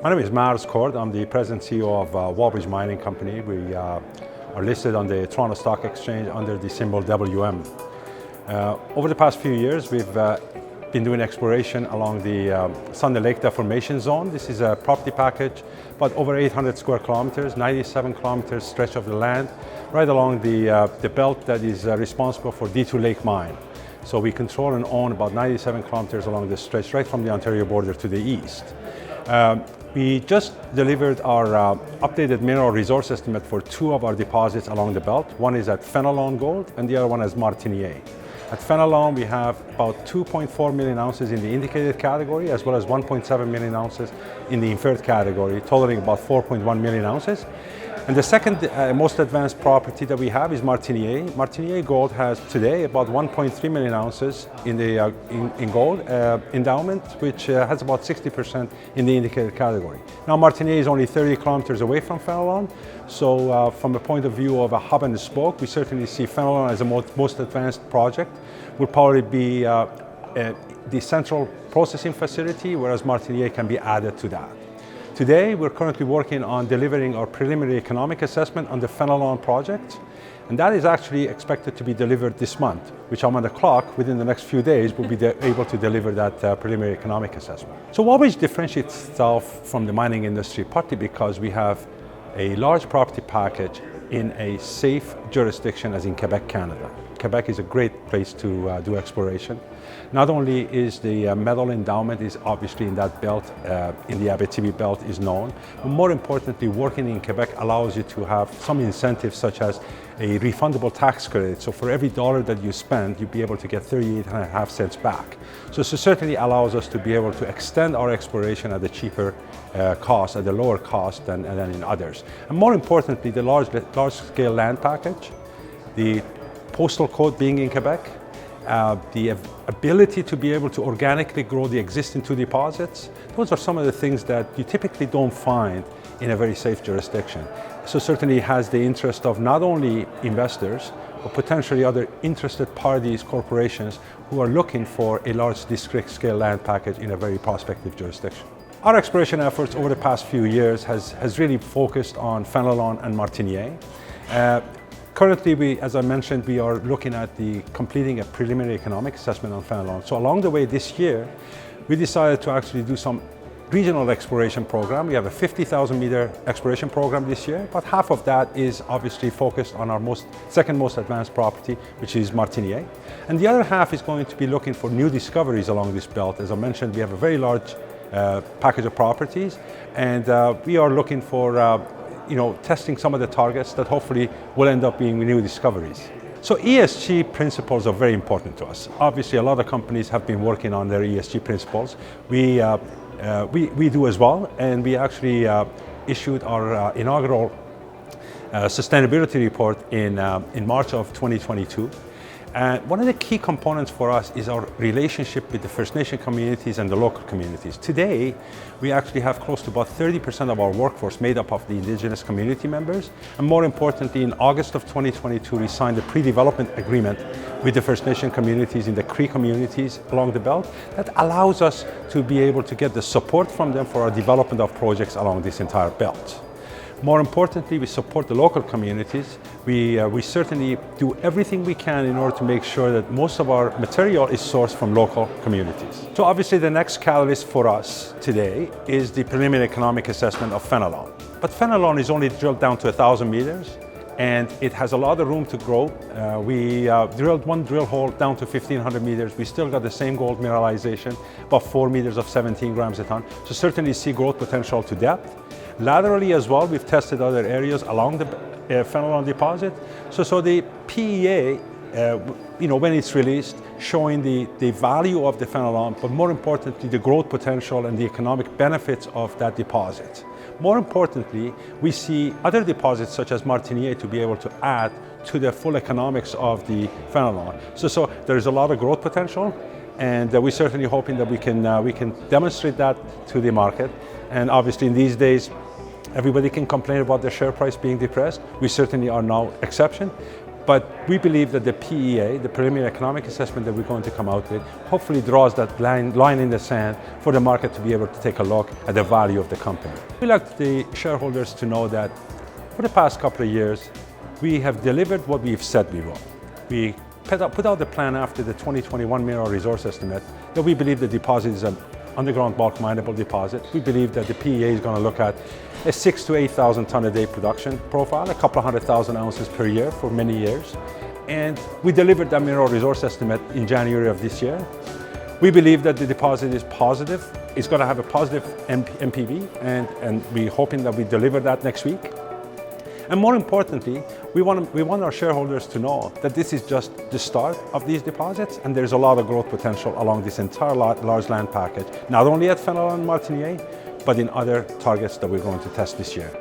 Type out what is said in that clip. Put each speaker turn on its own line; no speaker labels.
My name is Marz. I'm the President and CEO of Wallbridge Mining Company. We are listed on the Toronto Stock Exchange under the symbol WM. Over the past few years, we've been doing exploration along the Sunday Lake Deformation Zone. This is a property package, about over 800 square kilometers, 97 kilometers stretch of the land, right along the belt that is responsible for D2 Lake Mine. So we control and own about 97 kilometers along this stretch, right from the Ontario border to the east. We just delivered our updated mineral resource estimate for two of our deposits along the belt. One is at Fenelon Gold and the other one is Martinier. At Fenelon, we have about 2.4 million ounces in the indicated category, as well as 1.7 million ounces in the inferred category, totaling about 4.1 million ounces. And the second most advanced property that we have is Martinier. Martinier Gold has today about 1.3 million ounces in the in gold endowment, which has about 60% in the indicated category. Now, Martinier is only 30 kilometers away from Fenelon, so from a point of view of a hub and a spoke, we certainly see Fenelon as the most advanced project. Will probably be the central processing facility, whereas Martinier can be added to that. Today, we're currently working on delivering our preliminary economic assessment on the Fenelon project, and that is actually expected to be delivered this month, which I'm on the clock. Within the next few days, we'll be able to deliver that preliminary economic assessment. So Wallbridge differentiates itself from the mining industry partly because we have a large property package in a safe jurisdiction as in Quebec, Canada. Quebec is a great place to do exploration. Not only is the metal endowment is obviously in that belt, in the Abitibi belt is known, but more importantly, working in Quebec allows you to have some incentives such as a refundable tax credit. So for every dollar that you spend, you'll be able to get 38.5 cents back. So this certainly allows us to be able to extend our exploration at a cheaper cost, at a lower cost than in others. And more importantly, the large-scale land package, the postal code being in Quebec, the ability to be able to organically grow the existing two deposits, those are some of the things that you typically don't find in a very safe jurisdiction. So certainly has the interest of not only investors, but potentially other interested parties, corporations, who are looking for a large district-scale land package in a very prospective jurisdiction. Our exploration efforts over the past few years has really focused on Fenelon and Martinier. Currently, as I mentioned, we are looking at completing a preliminary economic assessment on Fenelon. So along the way this year, we decided to actually do some regional exploration program. We have a 50,000 meter exploration program this year, but half of that is obviously focused on our second most advanced property, which is Martinier. And the other half is going to be looking for new discoveries along this belt. As I mentioned, we have a very large package of properties, and we are looking for testing some of the targets that hopefully will end up being new discoveries. So ESG principles are very important to us. Obviously, a lot of companies have been working on their ESG principles. We do as well, and we actually issued our inaugural sustainability report in March of 2022. And one of the key components for us is our relationship with the First Nation communities and the local communities. Today, we actually have close to about 30% of our workforce made up of the Indigenous community members. And more importantly, in August of 2022, we signed a pre-development agreement with the First Nation communities in the Cree communities along the belt that allows us to be able to get the support from them for our development of projects along this entire belt. More importantly, we support the local communities. We certainly do everything we can in order to make sure that most of our material is sourced from local communities. So obviously the next catalyst for us today is the preliminary economic assessment of Fenelon. But Fenelon is only drilled down to 1,000 meters, and it has a lot of room to grow. We drilled one drill hole down to 1,500 meters. We still got the same gold mineralization, about 4 meters of 17 grams a ton. So certainly see growth potential to depth. Laterally as well, we've tested other areas along the Fenelon deposit. So the PEA, when it's released, showing the value of the Fenelon, but more importantly, the growth potential and the economic benefits of that deposit. More importantly, we see other deposits such as Martinier to be able to add to the full economics of the Fenelon. So there's a lot of growth potential, and we're certainly hoping that we can demonstrate that to the market. And obviously in these days, everybody can complain about the share price being depressed. We certainly are no exception. But we believe that the PEA, the preliminary economic assessment that we're going to come out with, hopefully draws that line in the sand for the market to be able to take a look at the value of the company. We'd like the shareholders to know that for the past couple of years, we have delivered what we've said we will. We put out the plan after the 2021 mineral resource estimate that we believe the deposit is an underground bulk mineable deposit. We believe that the PEA is going to look at a 6,000 to 8,000 ton a day production profile, a couple of 100,000 ounces per year for many years. And we delivered that mineral resource estimate in January of this year. We believe that the deposit is positive. It's going to have a positive NPV, and we're hoping that we deliver that next week. And more importantly, we want our shareholders to know that this is just the start of these deposits, and there's a lot of growth potential along this entire large land package, not only at Fenelon and Martiniere, but in other targets that we're going to test this year.